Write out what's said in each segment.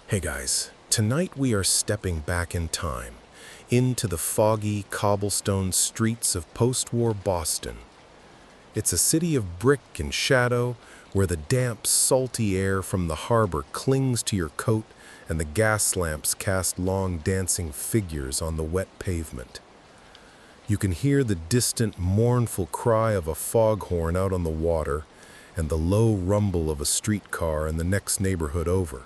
Hey guys, tonight we are stepping back in time, into the foggy cobblestone streets of post-war Boston. It's a city of brick and shadow where the damp, salty air from the harbor clings to your coat and the gas lamps cast long dancing figures on the wet pavement. You can hear the distant, mournful cry of a foghorn out on the water and the low rumble of a streetcar in the next neighborhood over.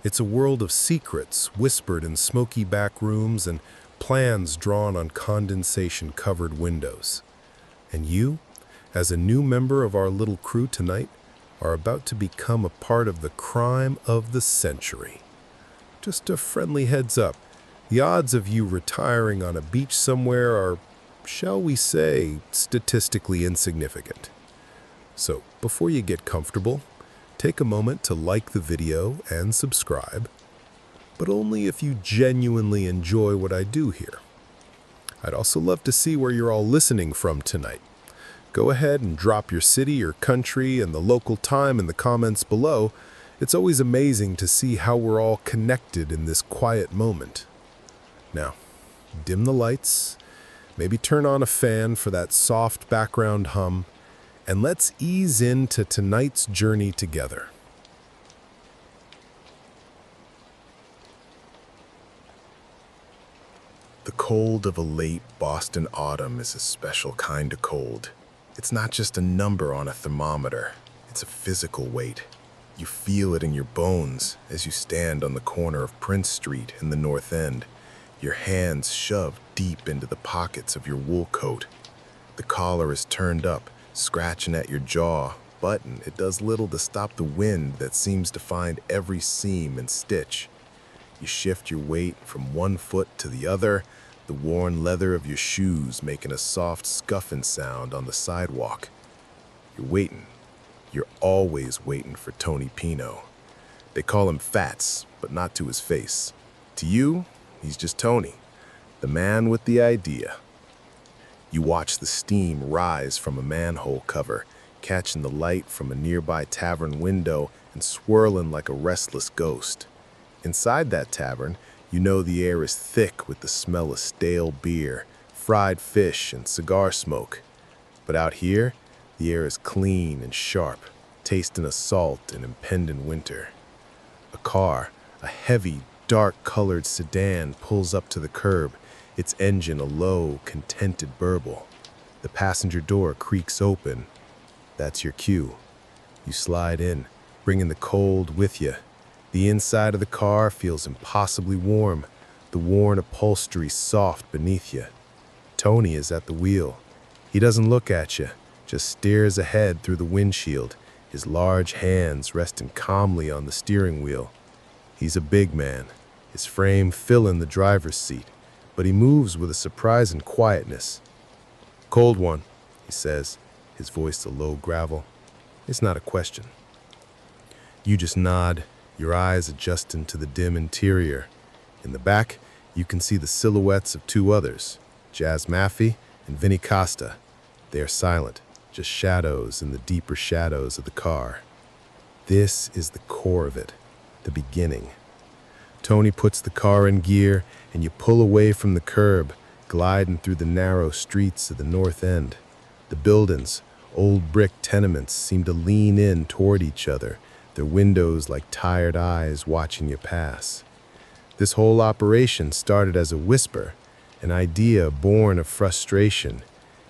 It's a world of secrets whispered in smoky backrooms and plans drawn on condensation-covered windows. And you, as a new member of our little crew tonight, are about to become a part of the crime of the century. Just a friendly heads up, the odds of you retiring on a beach somewhere are, shall we say, statistically insignificant. So, before you get comfortable, take a moment to like the video and subscribe, but only if you genuinely enjoy what I do here. I'd also love to see where you're all listening from tonight. Go ahead and drop your city or country and the local time in the comments below. It's always amazing to see how we're all connected in this quiet moment. Now, dim the lights, maybe turn on a fan for that soft background hum, and let's ease into tonight's journey together. The cold of a late Boston autumn is a special kind of cold. It's not just a number on a thermometer, it's a physical weight. You feel it in your bones as you stand on the corner of Prince Street in the North End, your hands shoved deep into the pockets of your wool coat. The collar is turned up, scratching at your jaw, but it does little to stop the wind that seems to find every seam and stitch. You shift your weight from one foot to the other, the worn leather of your shoes making a soft scuffing sound on the sidewalk. You're waiting. You're always waiting for Tony Pino. They call him Fats, but not to his face. To you, he's just Tony, the man with the idea. You watch the steam rise from a manhole cover, catching the light from a nearby tavern window and swirling like a restless ghost. Inside that tavern, you know the air is thick with the smell of stale beer, fried fish, and cigar smoke. But out here, the air is clean and sharp, tasting of salt and impending winter. A car, a heavy, dark-colored sedan, pulls up to the curb, its engine a low, contented burble. The passenger door creaks open. That's your cue. You slide in, bringing the cold with you. The inside of the car feels impossibly warm, the worn upholstery soft beneath you. Tony is at the wheel. He doesn't look at you, just stares ahead through the windshield, his large hands resting calmly on the steering wheel. He's a big man, his frame filling the driver's seat, but he moves with a surprising quietness. "Cold one," he says, his voice a low gravel. It's not a question. You just nod, your eyes adjusting to the dim interior. In the back, you can see the silhouettes of two others, Jazz Maffey and Vinny Costa. They are silent, just shadows in the deeper shadows of the car. This is the core of it, the beginning. Tony puts the car in gear, and you pull away from the curb, gliding through the narrow streets of the North End. The buildings, old brick tenements, seem to lean in toward each other, their windows like tired eyes watching you pass. This whole operation started as a whisper, an idea born of frustration.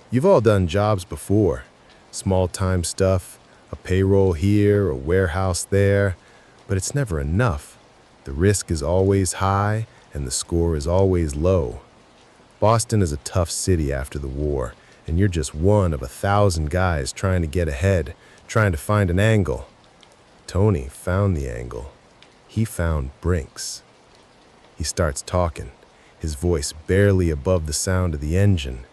You've all done jobs before, small-time stuff, a payroll here, a warehouse there, but it's never enough. The risk is always high, and the score is always low. Boston is a tough city after the war, and you're just one of 1,000 guys trying to get ahead, trying to find an angle. Tony found the angle. He found Brinks. He starts talking, his voice barely above the sound of the engine.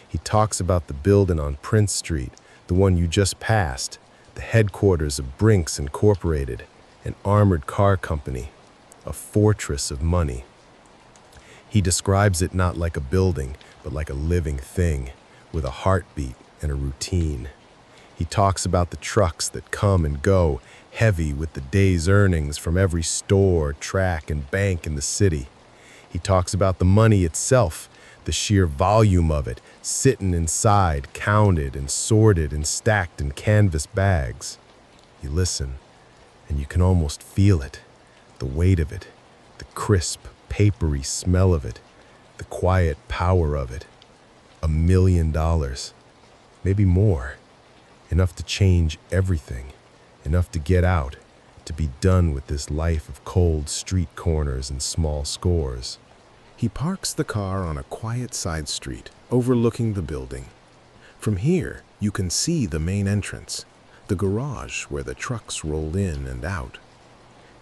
He talks about the building on Prince Street, the one you just passed, the headquarters of Brinks Incorporated, an armored car company, a fortress of money. He describes it not like a building, but like a living thing, with a heartbeat and a routine. He talks about the trucks that come and go, heavy with the day's earnings from every store, track, and bank in the city. He talks about the money itself, the sheer volume of it, sitting inside, counted and sorted and stacked in canvas bags. You listen, and you can almost feel it, the weight of it, the crisp, papery smell of it, the quiet power of it. $1 million, maybe more. Enough to change everything, enough to get out, to be done with this life of cold street corners and small scores. He parks the car on a quiet side street overlooking the building. From here, you can see the main entrance, the garage where the trucks roll in and out.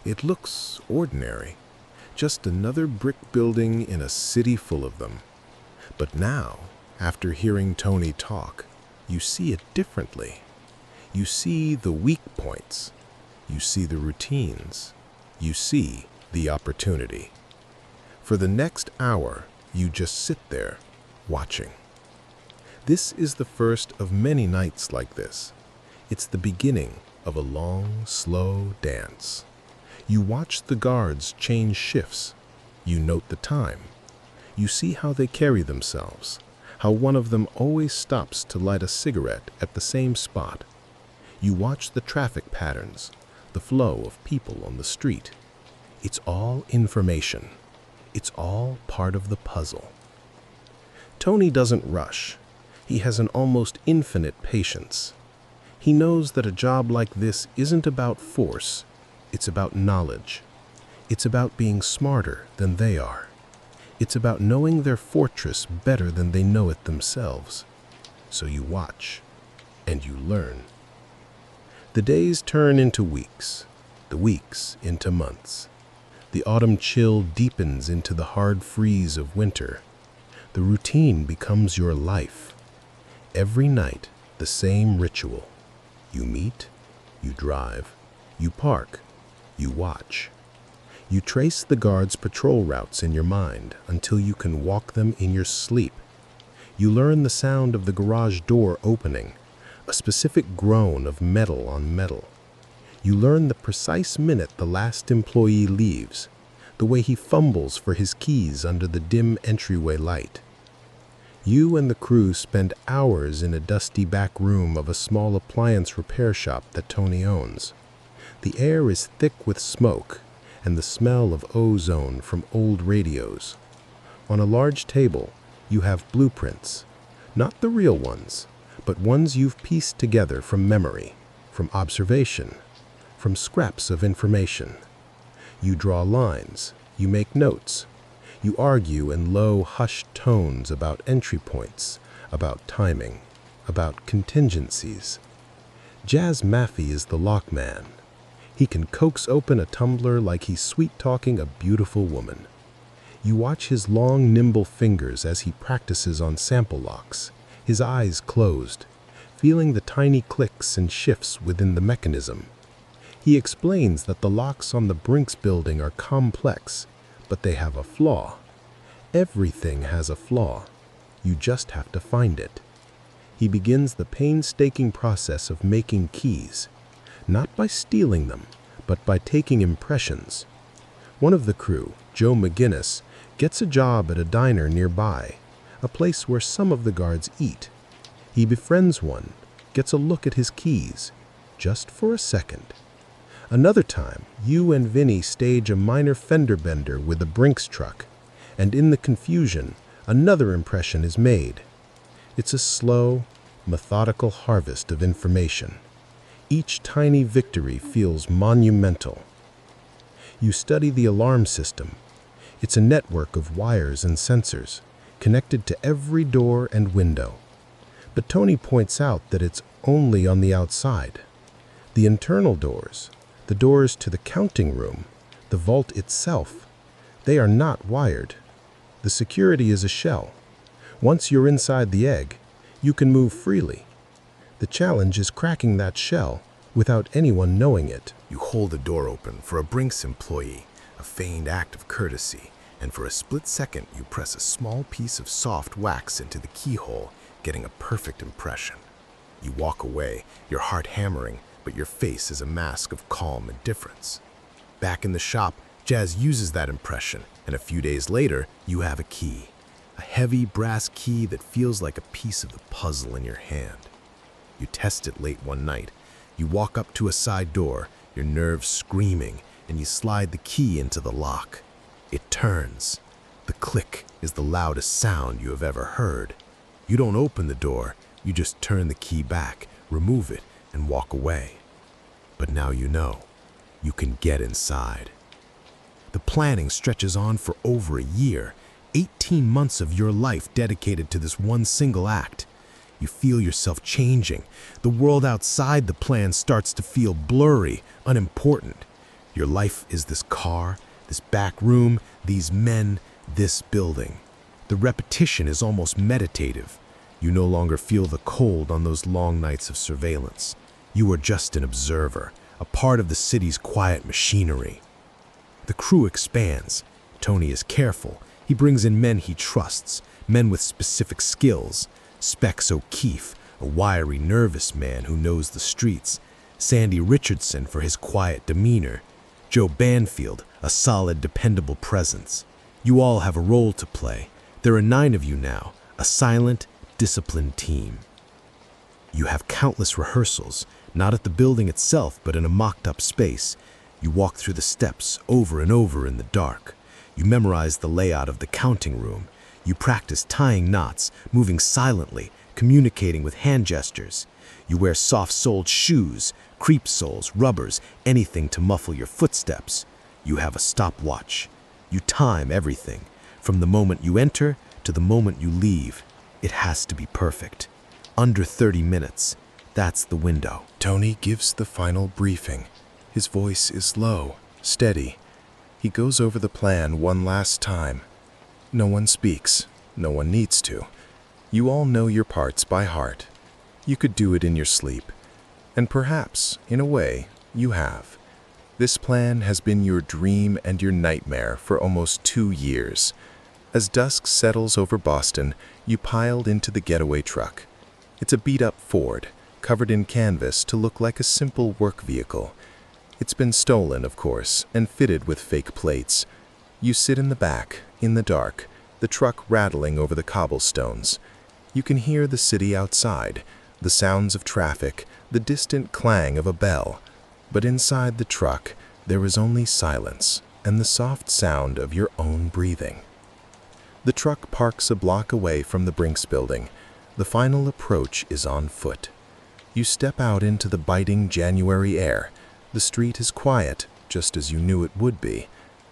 It looks ordinary, just another brick building in a city full of them. But now, after hearing Tony talk, you see it differently. You see the weak points. You see the routines. You see the opportunity. For the next hour, you just sit there, watching. This is the first of many nights like this. It's the beginning of a long, slow dance. You watch the guards change shifts. You note the time. You see how they carry themselves, how one of them always stops to light a cigarette at the same spot. You watch the traffic patterns, the flow of people on the street. It's all information. It's all part of the puzzle. Tony doesn't rush. He has an almost infinite patience. He knows that a job like this isn't about force. It's about knowledge. It's about being smarter than they are. It's about knowing their fortress better than they know it themselves. So you watch, and you learn. The days turn into weeks, the weeks into months. The autumn chill deepens into the hard freeze of winter. The routine becomes your life. Every night, the same ritual. You meet, you drive, you park, you watch. You trace the guards' patrol routes in your mind until you can walk them in your sleep. You learn the sound of the garage door opening, a specific groan of metal on metal. You learn the precise minute the last employee leaves, the way he fumbles for his keys under the dim entryway light. You and the crew spend hours in a dusty back room of a small appliance repair shop that Tony owns. The air is thick with smoke and the smell of ozone from old radios. On a large table, you have blueprints, not the real ones, but ones you've pieced together from memory, from observation, from scraps of information. You draw lines, you make notes, you argue in low, hushed tones about entry points, about timing, about contingencies. Jazz Maffey is the lockman. He can coax open a tumbler like he's sweet-talking a beautiful woman. You watch his long, nimble fingers as he practices on sample locks, his eyes closed, feeling the tiny clicks and shifts within the mechanism. He explains that the locks on the Brinks building are complex, but they have a flaw. Everything has a flaw. You just have to find it. He begins the painstaking process of making keys, not by stealing them, but by taking impressions. One of the crew, Joe McGinnis, gets a job at a diner nearby, a place where some of the guards eat. He befriends one, gets a look at his keys, just for a second. Another time, you and Vinny stage a minor fender bender with a Brinks truck, and in the confusion, another impression is made. It's a slow, methodical harvest of information. Each tiny victory feels monumental. You study the alarm system. It's a network of wires and sensors, connected to every door and window. But Tony points out that it's only on the outside. The internal doors, the doors to the counting room, the vault itself, they are not wired. The security is a shell. Once you're inside the egg, you can move freely. The challenge is cracking that shell without anyone knowing it. You hold the door open for a Brinks employee, a feigned act of courtesy, and for a split second you press a small piece of soft wax into the keyhole, getting a perfect impression. You walk away, your heart hammering, but your face is a mask of calm indifference. Back in the shop, Jazz uses that impression, and a few days later, you have a key. A heavy brass key that feels like a piece of the puzzle in your hand. You test it late one night. You walk up to a side door, your nerves screaming, and you slide the key into the lock. It turns. The click is the loudest sound you have ever heard. You don't open the door, you just turn the key back, remove it, and walk away. But now you know. You can get inside. The planning stretches on for over a year, 18 months of your life dedicated to this one single act. You feel yourself changing. The world outside the plan starts to feel blurry, unimportant. Your life is this car, this back room, these men, this building. The repetition is almost meditative. You no longer feel the cold on those long nights of surveillance. You are just an observer, a part of the city's quiet machinery. The crew expands. Tony is careful. He brings in men he trusts, men with specific skills. Specs O'Keefe, a wiry, nervous man who knows the streets. Sandy Richardson for his quiet demeanor. Joe Banfield, a solid, dependable presence. You all have a role to play. There are 9 of you now, a silent, disciplined team. You have countless rehearsals, not at the building itself, but in a mocked-up space. You walk through the steps over and over in the dark. You memorize the layout of the counting room. You practice tying knots, moving silently, communicating with hand gestures. You wear soft-soled shoes, creep soles, rubbers, anything to muffle your footsteps. You have a stopwatch. You time everything, from the moment you enter to the moment you leave. It has to be perfect. Under 30 minutes. That's the window. Tony gives the final briefing. His voice is low, steady. He goes over the plan one last time. No one speaks. No one needs to. You all know your parts by heart. You could do it in your sleep. And perhaps, in a way, you have. This plan has been your dream and your nightmare for almost 2 years. As dusk settles over Boston, you piled into the getaway truck. It's a beat-up Ford, covered in canvas to look like a simple work vehicle. It's been stolen, of course, and fitted with fake plates. You sit in the back, in the dark, the truck rattling over the cobblestones. You can hear the city outside, the sounds of traffic, the distant clang of a bell. But inside the truck, there is only silence and the soft sound of your own breathing. The truck parks a block away from the Brinks building. The final approach is on foot. You step out into the biting January air. The street is quiet, just as you knew it would be.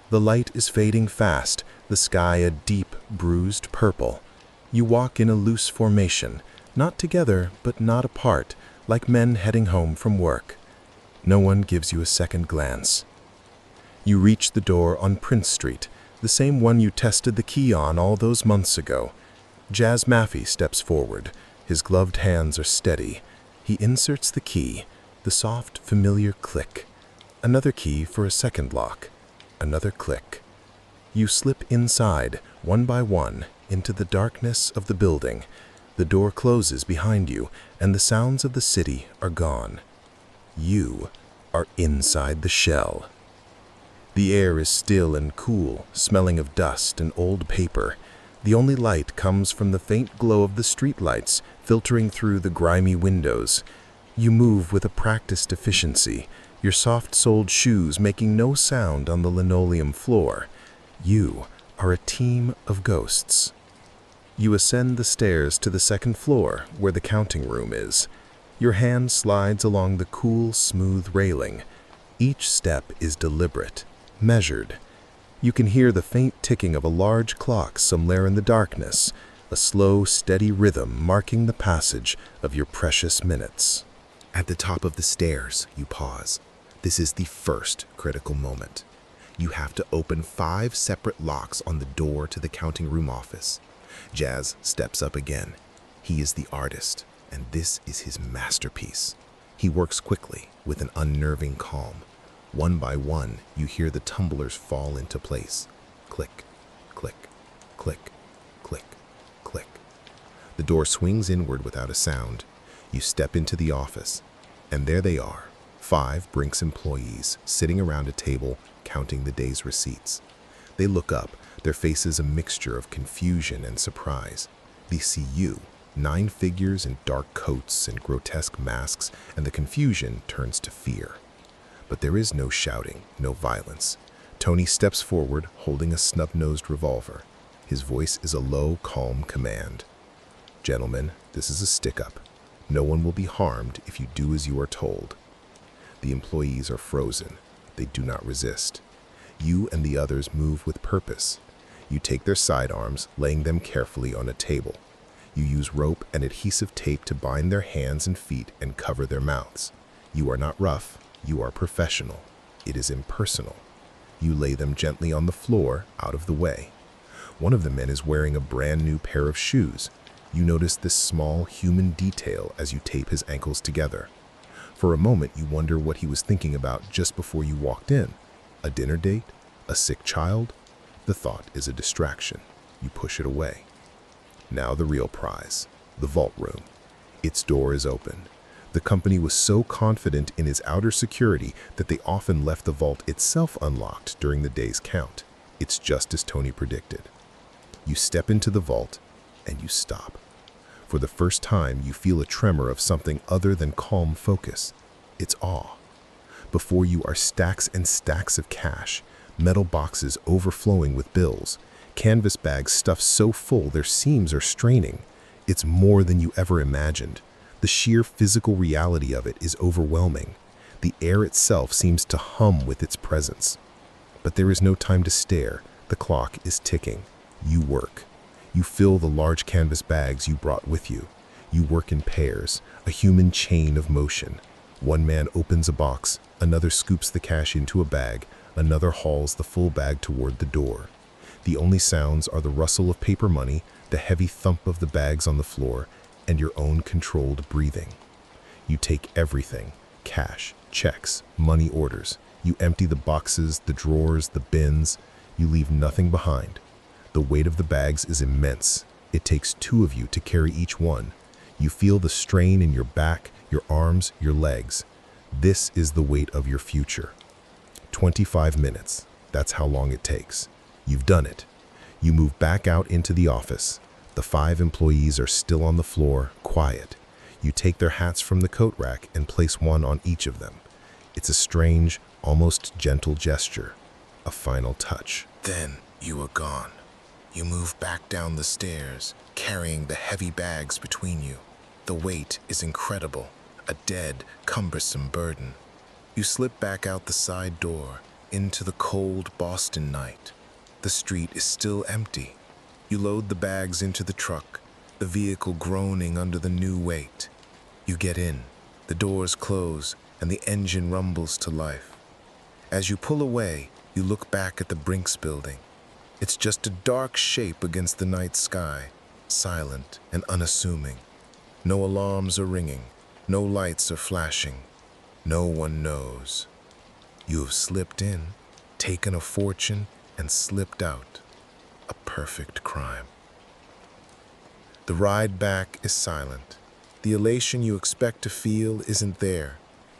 The light is fading fast, the sky a deep, bruised purple. You walk in a loose formation, not together, but not apart, like men heading home from work. No one gives you a second glance. You reach the door on Prince Street, the same one you tested the key on all those months ago. Jazz Maffey steps forward. His gloved hands are steady. He inserts the key, the soft, familiar click. Another key for a second lock. Another click. You slip inside, one by one, into the darkness of the building. The door closes behind you, and the sounds of the city are gone. You are inside the shell. The air is still and cool, smelling of dust and old paper. The only light comes from the faint glow of the streetlights filtering through the grimy windows. You move with a practiced efficiency, your soft-soled shoes making no sound on the linoleum floor. You are a team of ghosts. You ascend the stairs to the second floor, where the counting room is. Your hand slides along the cool, smooth railing. Each step is deliberate, measured. You can hear the faint ticking of a large clock somewhere in the darkness, a slow, steady rhythm marking the passage of your precious minutes. At the top of the stairs, you pause. This is the first critical moment. You have to open 5 separate locks on the door to the counting room office. Jazz steps up again. He is the artist, and this is his masterpiece. He works quickly, with an unnerving calm. One by one, you hear the tumblers fall into place. Click, click, click, click, click. The door swings inward without a sound. You step into the office, and there they are, 5 Brinks employees sitting around a table counting the day's receipts. They look up, their faces a mixture of confusion and surprise. They see you, 9 figures in dark coats and grotesque masks, and the confusion turns to fear. But there is no shouting, no violence. Tony steps forward, holding a snub-nosed revolver. His voice is a low, calm command. "Gentlemen, this is a stick-up. No one will be harmed if you do as you are told." The employees are frozen. They do not resist. You and the others move with purpose. You take their sidearms, laying them carefully on a table. You use rope and adhesive tape to bind their hands and feet and cover their mouths. You are not rough, you are professional. It is impersonal. You lay them gently on the floor, out of the way. One of the men is wearing a brand new pair of shoes. You notice this small human detail as you tape his ankles together. For a moment, you wonder what he was thinking about just before you walked in. A dinner date? A sick child? The thought is a distraction. You push it away. Now the real prize, the vault room. Its door is open. The company was so confident in its outer security that they often left the vault itself unlocked during the day's count. It's just as Tony predicted. You step into the vault, and you stop. For the first time, you feel a tremor of something other than calm focus. It's awe. Before you are stacks and stacks of cash, metal boxes overflowing with bills, canvas bags stuffed so full their seams are straining. It's more than you ever imagined. The sheer physical reality of it is overwhelming. The air itself seems to hum with its presence. But there is no time to stare. The clock is ticking. You work. You fill the large canvas bags you brought with you. You work in pairs, a human chain of motion. One man opens a box, another scoops the cash into a bag, another hauls the full bag toward the door. The only sounds are the rustle of paper money, the heavy thump of the bags on the floor, and your own controlled breathing. You take everything, cash, checks, money orders. You empty the boxes, the drawers, the bins. You leave nothing behind. The weight of the bags is immense. It takes 2 of you to carry each one. You feel the strain in your back, your arms, your legs. This is the weight of your future. 25 minutes. That's how long it takes. You've done it. You move back out into the office. The 5 employees are still on the floor, quiet. You take their hats from the coat rack and place one on each of them. It's a strange, almost gentle gesture. A final touch. Then you are gone. You move back down the stairs, carrying the heavy bags between you. The weight is incredible, a dead, cumbersome burden. You slip back out the side door, into the cold Boston night. The street is still empty. You load the bags into the truck, the vehicle groaning under the new weight. You get in, the doors close, and the engine rumbles to life. As you pull away, you look back at the Brinks building. It's just a dark shape against the night sky, silent and unassuming. No alarms are ringing, no lights are flashing. No one knows. You have slipped in, taken a fortune, and slipped out. A perfect crime. The ride back is silent. The elation you expect to feel isn't there.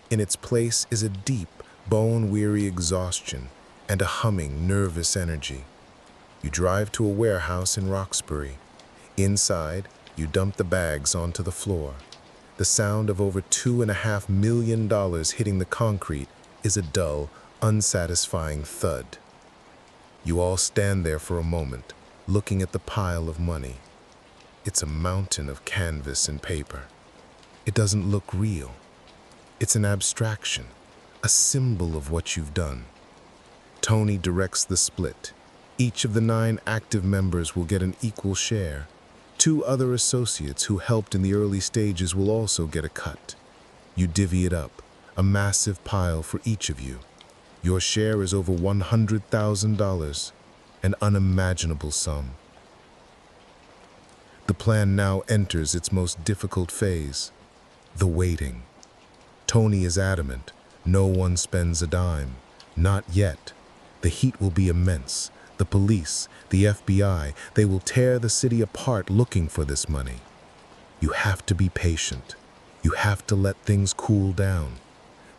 In its place is a deep, bone-weary exhaustion and a humming, nervous energy. You drive to a warehouse in Roxbury. Inside, you dump the bags onto the floor. The sound of over $2.5 million hitting the concrete is a dull, unsatisfying thud. You all stand there for a moment, looking at the pile of money. It's a mountain of canvas and paper. It doesn't look real. It's an abstraction, a symbol of what you've done. Tony directs the split. Each of the 9 active members will get an equal share. 2 other associates who helped in the early stages will also get a cut. You divvy it up, a massive pile for each of you. Your share is over $100,000, an unimaginable sum. The plan now enters its most difficult phase, the waiting. Tony is adamant, no one spends a dime. Not yet. The heat will be immense. The police, the FBI, they will tear the city apart looking for this money. You have to be patient. You have to let things cool down.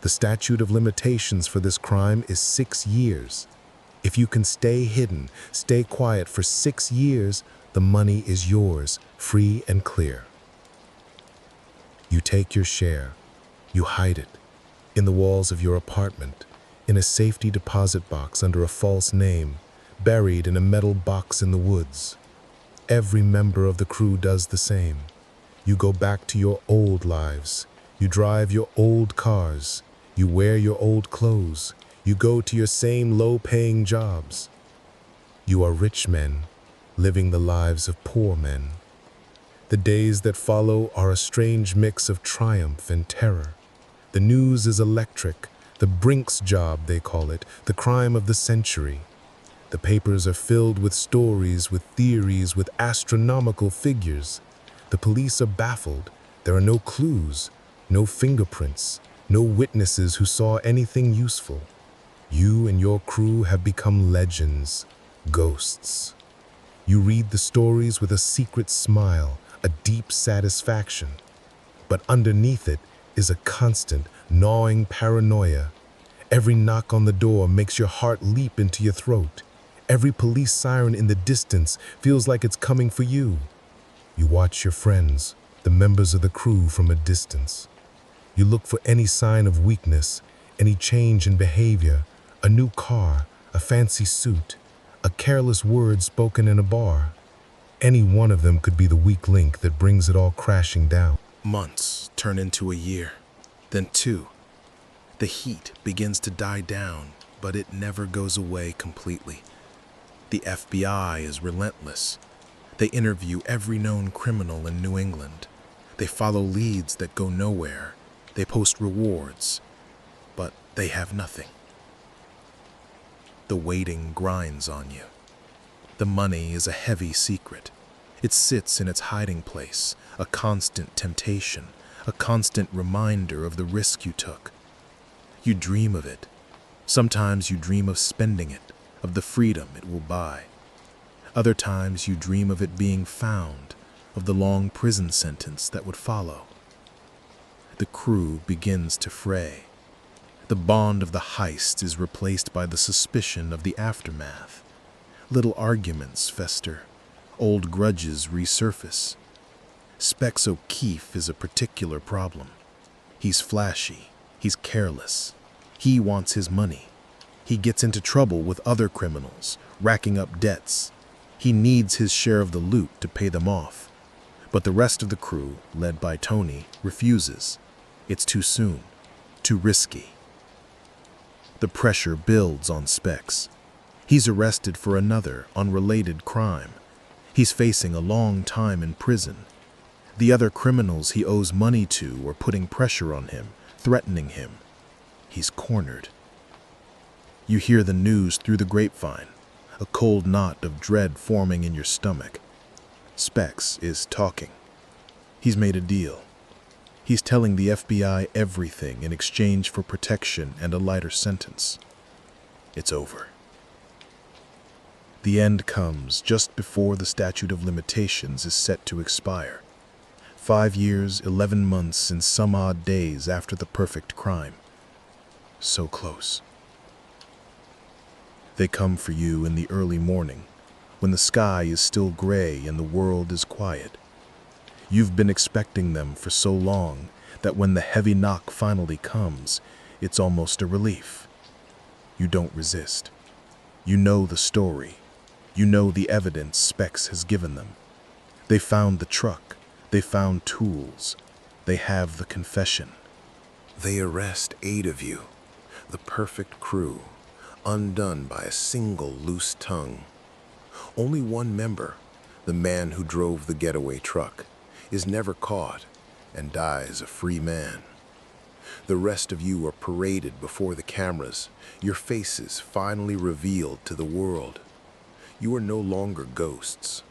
The statute of limitations for this crime is 6 years. If you can stay hidden, stay quiet for 6 years, the money is yours, free and clear. You take your share. You hide it. In the walls of your apartment, in a safety deposit box under a false name, buried in a metal box in the woods. Every member of the crew does the same. You go back to your old lives. You drive your old cars. You wear your old clothes. You go to your same low-paying jobs. You are rich men, living the lives of poor men. The days that follow are a strange mix of triumph and terror. The news is electric, the Brinks Job, they call it, the crime of the century. The papers are filled with stories, with theories, with astronomical figures. The police are baffled. There are no clues, no fingerprints, no witnesses who saw anything useful. You and your crew have become legends, ghosts. You read the stories with a secret smile, a deep satisfaction. But underneath it is a constant, gnawing paranoia. Every knock on the door makes your heart leap into your throat. Every police siren in the distance feels like it's coming for you. You watch your friends, the members of the crew, from a distance. You look for any sign of weakness, any change in behavior, a new car, a fancy suit, a careless word spoken in a bar. Any one of them could be the weak link that brings it all crashing down. Months turn into a year, then 2. The heat begins to die down, but it never goes away completely. The FBI is relentless. They interview every known criminal in New England. They follow leads that go nowhere. They post rewards, but they have nothing. The waiting grinds on you. The money is a heavy secret. It sits in its hiding place, a constant temptation, a constant reminder of the risk you took. You dream of it. Sometimes you dream of spending it, of the freedom it will buy. Other times you dream of it being found, of the long prison sentence that would follow. The crew begins to fray. The bond of the heist is replaced by the suspicion of the aftermath. Little arguments fester. Old grudges resurface. Specs O'Keefe is a particular problem. He's flashy. He's careless. He wants his money. He gets into trouble with other criminals, racking up debts. He needs his share of the loot to pay them off. But the rest of the crew, led by Tony, refuses. It's too soon, too risky. The pressure builds on Specs. He's arrested for another, unrelated crime. He's facing a long time in prison. The other criminals he owes money to are putting pressure on him, threatening him. He's cornered. You hear the news through the grapevine, a cold knot of dread forming in your stomach. Specs is talking. He's made a deal. He's telling the FBI everything in exchange for protection and a lighter sentence. It's over. The end comes just before the statute of limitations is set to expire. 5 years, 11 months, and some odd days after the perfect crime. So close. They come for you in the early morning, when the sky is still gray and the world is quiet. You've been expecting them for so long that when the heavy knock finally comes, it's almost a relief. You don't resist. You know the story. You know the evidence Specs has given them. They found the truck. They found tools. They have the confession. They arrest 8 of you, the perfect crew, undone by a single loose tongue. Only one member, the man who drove the getaway truck, is never caught and dies a free man. The rest of you are paraded before the cameras, your faces finally revealed to the world. You are no longer ghosts.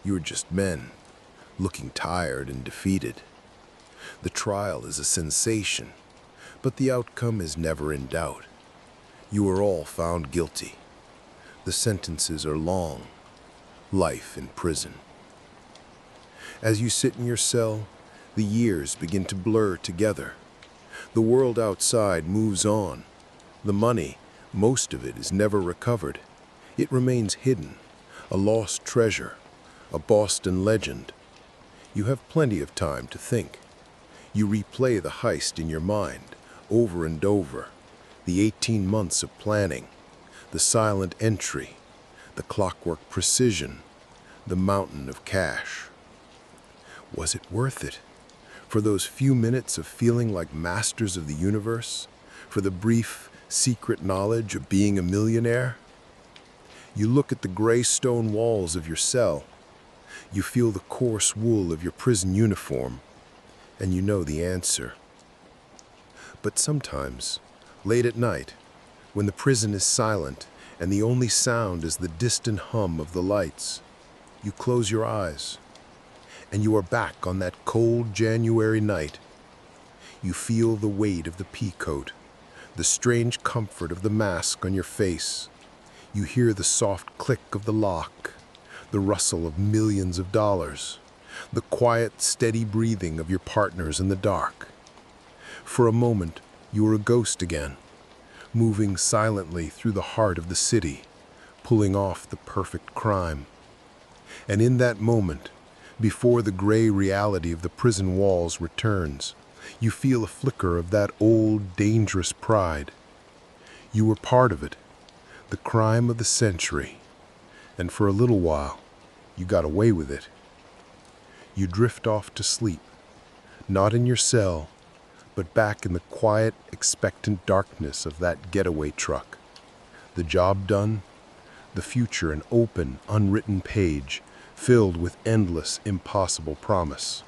You are just men, looking tired and defeated. The trial is a sensation, but the outcome is never in doubt. You are all found guilty. The sentences are long, life in prison. As you sit in your cell, The years begin to blur together. The world outside moves on. The money, most of it, is never recovered. It remains hidden, a lost treasure, a Boston legend. You have plenty of time to think. You replay the heist in your mind, over and over. The 18 months of planning, the silent entry, the clockwork precision, the mountain of cash. Was it worth it? For those few minutes of feeling like masters of the universe? For the brief, secret knowledge of being a millionaire? You look at the gray stone walls of your cell. You feel the coarse wool of your prison uniform, and you know the answer. But sometimes, late at night, when the prison is silent and the only sound is the distant hum of the lights, you close your eyes, and you are back on that cold January night. You feel the weight of the pea coat, the strange comfort of the mask on your face. You hear the soft click of the lock, the rustle of millions of dollars, the quiet, steady breathing of your partners in the dark. For a moment, you are a ghost again, moving silently through the heart of the city, pulling off the perfect crime. And in that moment, before the gray reality of the prison walls returns, you feel a flicker of that old, dangerous pride. You were part of it, the crime of the century, and for a little while, you got away with it. You drift off to sleep, not in your cell, but back in the quiet, expectant darkness of that getaway truck. The job done, the future an open, unwritten page, filled with endless, impossible promise.